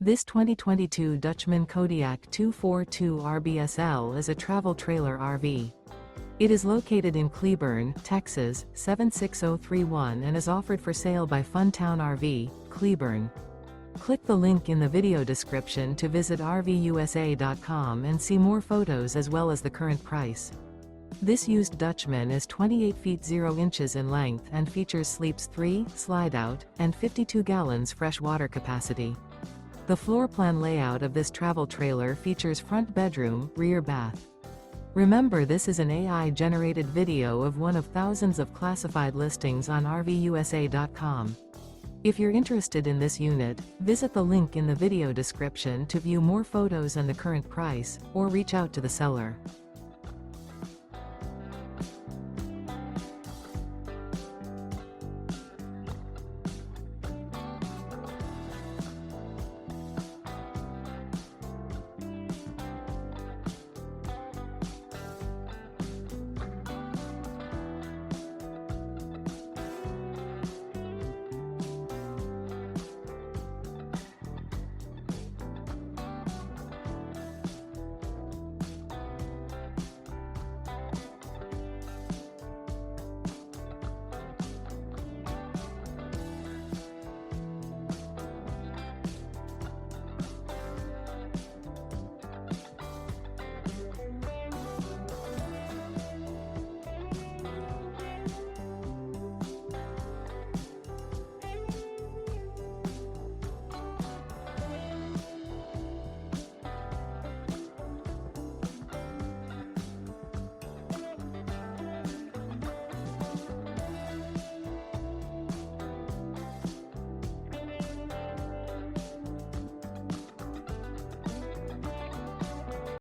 This 2022 Dutchmen Kodiak 242 RBSL is a travel trailer RV. It is located in Cleburne, Texas, 76031 and is offered for sale by Funtown RV, Cleburne. Click the link in the video description to visit RVUSA.com and see more photos as well as the current price. This used Dutchman is 28 feet 0 inches in length and features sleeps 3, Slideout, and 52 gallons fresh water capacity. The floor plan layout of this travel trailer features front bedroom, rear bath. Remember, this is an AI-generated video of one of thousands of classified listings on RVUSA.com. If you're interested in this unit, visit the link in the video description to view more photos and the current price, or reach out to the seller.